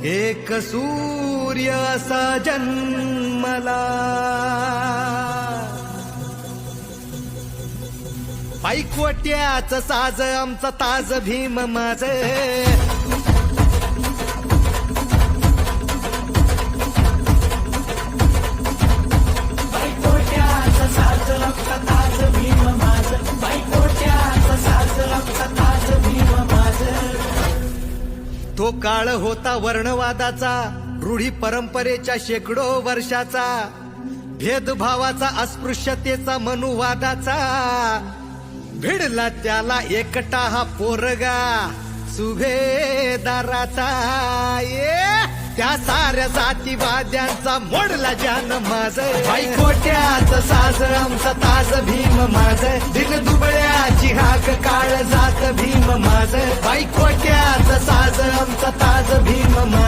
एक सूर्य असा जन्मला, पायकोट्याच साज आमचा ताज भीम माझ, तो काळ होता वर्णवादाचा, रूढी परंपरेच्या शेकडो वर्षाचा, भेदभावाचा, अस्पृश्यतेचा, मनुवादाचा. भिडला त्याला एकटा हा पोरगा सुभेदाराचा. त्या साऱ्या जातीवाद्यांचा मोडला जान माझ, पायकोट्याच साज आमचा ताज भीम माझ, दिन दुबळ्याची हाक काळ जात भीम माझ, पायकोट्याच साज आमचा ताज भीम माझ.